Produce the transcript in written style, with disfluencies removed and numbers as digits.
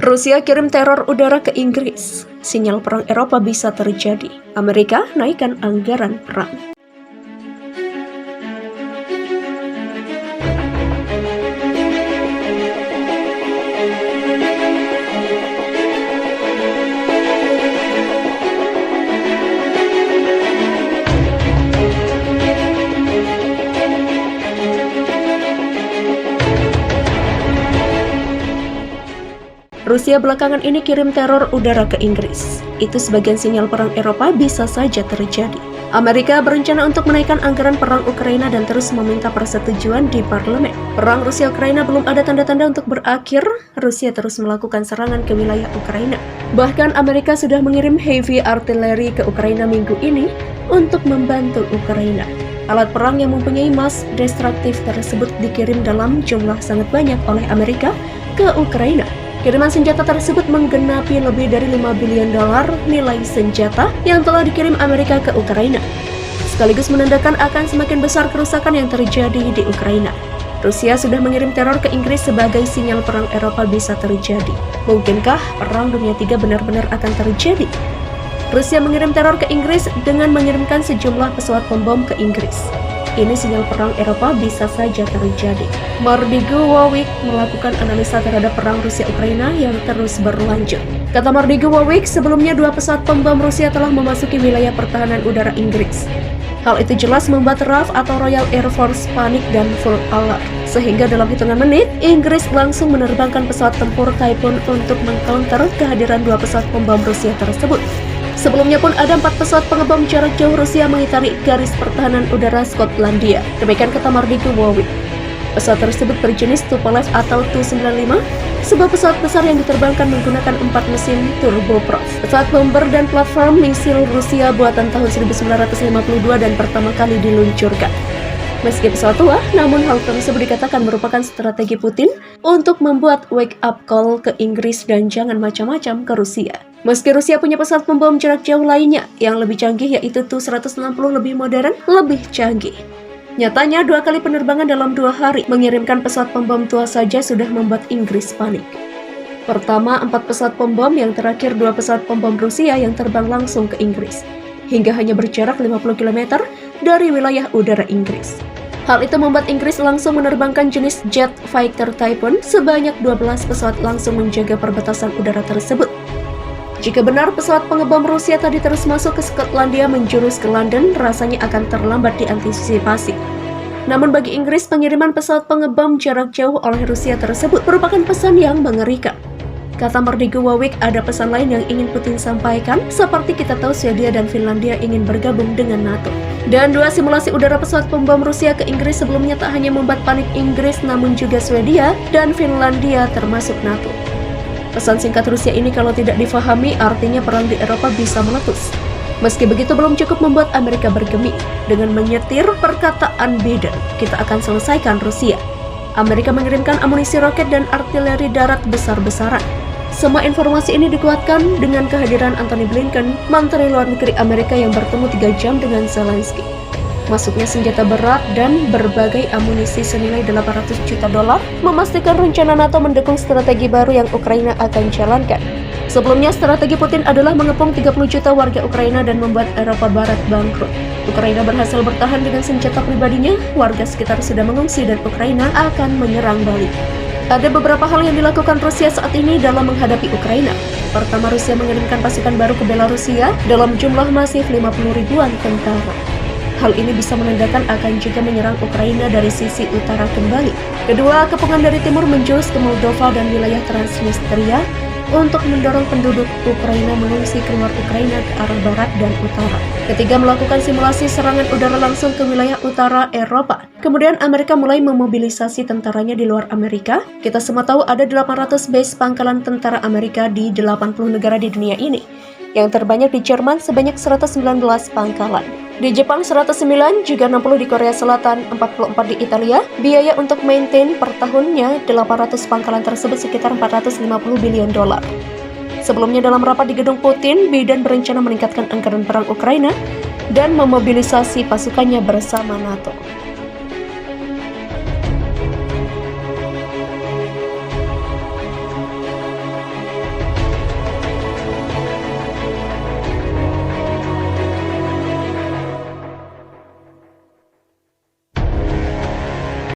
Rusia kirim teror udara ke Inggris. Sinyal perang Eropa bisa terjadi. Amerika naikkan anggaran perang. Rusia belakangan ini kirim teror udara ke Inggris. Itu sebagian sinyal perang Eropa bisa saja terjadi. Amerika berencana untuk menaikkan anggaran perang Ukraina dan terus meminta persetujuan di parlemen. Perang Rusia-Ukraina belum ada tanda-tanda untuk berakhir. Rusia terus melakukan serangan ke wilayah Ukraina. Bahkan Amerika sudah mengirim heavy artillery ke Ukraina minggu ini untuk membantu Ukraina. Alat perang yang mempunyai mass destruktif tersebut dikirim dalam jumlah sangat banyak oleh Amerika ke Ukraina. Kiriman senjata tersebut menggenapi lebih dari $5 billion nilai senjata yang telah dikirim Amerika ke Ukraina, sekaligus menandakan akan semakin besar kerusakan yang terjadi di Ukraina. Rusia sudah mengirim teror ke Inggris sebagai sinyal perang Eropa bisa terjadi. Mungkinkah Perang Dunia III benar-benar akan terjadi? Rusia mengirim teror ke Inggris dengan mengirimkan sejumlah pesawat pembom ke Inggris. Ini sinyal perang Eropa bisa saja terjadi. Mardigu Wawik melakukan analisa terhadap perang Rusia-Ukraina yang terus berlanjut. Kata Mardigu Wawik, sebelumnya 2 pesawat pembom Rusia telah memasuki wilayah pertahanan udara Inggris. Hal itu jelas membuat RAF atau Royal Air Force panik dan full alert. Sehingga dalam hitungan menit, Inggris langsung menerbangkan pesawat tempur Typhoon untuk mengcounter kehadiran 2 pesawat pembom Rusia tersebut. Sebelumnya pun ada 4 pesawat pengebom jarak jauh Rusia mengitari garis pertahanan udara Skotlandia. Demikian kata Mardigu Wawik. Pesawat tersebut berjenis Tupolev atau Tu-95, sebuah pesawat besar yang diterbangkan menggunakan 4 mesin turboprop. Pesawat bomber dan platform misil Rusia buatan tahun 1952 dan pertama kali diluncurkan. Meski pesawat tua, namun hal tersebut dikatakan merupakan strategi Putin untuk membuat wake up call ke Inggris dan jangan macam-macam ke Rusia. Meski Rusia punya pesawat pembom jarak jauh lainnya yang lebih canggih yaitu Tu-160 lebih modern, lebih canggih. Nyatanya 2 kali penerbangan dalam 2 hari mengirimkan pesawat pembom tua saja sudah membuat Inggris panik. Pertama 4 pesawat pembom, yang terakhir 2 pesawat pembom Rusia yang terbang langsung ke Inggris, hingga hanya berjarak 50 km dari wilayah udara Inggris. Hal itu membuat Inggris langsung menerbangkan jenis jet fighter Typhoon sebanyak 12 pesawat langsung menjaga perbatasan udara tersebut. Jika benar pesawat pengebom Rusia tadi terus masuk ke Skotlandia menjurus ke London, rasanya akan terlambat diantisipasi. Namun bagi Inggris, pengiriman pesawat pengebom jarak jauh oleh Rusia tersebut merupakan pesan yang mengerikan. Kata Mardigu Wawik, ada pesan lain yang ingin Putin sampaikan, seperti kita tahu Swedia dan Finlandia ingin bergabung dengan NATO. Dan 2 simulasi udara pesawat pembom Rusia ke Inggris sebelumnya tak hanya membuat panik Inggris, namun juga Swedia dan Finlandia termasuk NATO. Pesan singkat Rusia ini kalau tidak difahami artinya perang di Eropa bisa meletus. Meski begitu belum cukup membuat Amerika bergeming dengan menyetir perkataan Biden, kita akan selesaikan Rusia. Amerika mengirimkan amunisi roket dan artileri darat besar-besaran. Semua informasi ini dikuatkan dengan kehadiran Antony Blinken, Menteri Luar Negeri Amerika yang bertemu 3 jam dengan Zelensky. Masuknya senjata berat dan berbagai amunisi senilai $800 juta memastikan rencana NATO mendukung strategi baru yang Ukraina akan jalankan. Sebelumnya, strategi Putin adalah mengepung 30 juta warga Ukraina dan membuat Eropa Barat bangkrut. Ukraina berhasil bertahan dengan senjata pribadinya, warga sekitar sudah mengungsi dan Ukraina akan menyerang balik. Ada beberapa hal yang dilakukan Rusia saat ini dalam menghadapi Ukraina. Pertama, Rusia mengirimkan pasukan baru ke Belarusia dalam jumlah masif 50 ribuan tentara. Hal ini bisa menandakan akan juga menyerang Ukraina dari sisi utara kembali. Kedua, kepungan dari timur menjurus ke Moldova dan wilayah Transnistria untuk mendorong penduduk Ukraina mengungsi keluar Ukraina ke arah barat dan utara. Ketiga, melakukan simulasi serangan udara langsung ke wilayah utara Eropa. Kemudian Amerika mulai memobilisasi tentaranya di luar Amerika. Kita semua tahu ada 800 base pangkalan tentara Amerika di 80 negara di dunia ini. Yang terbanyak di Jerman sebanyak 119 pangkalan. Di Jepang 109, juga 60 di Korea Selatan, 44 di Italia. Biaya untuk maintain per tahunnya 800 pangkalan tersebut sekitar $450 billion. Sebelumnya dalam rapat di gedung Putin, Biden berencana meningkatkan anggaran perang Ukraina dan memobilisasi pasukannya bersama NATO.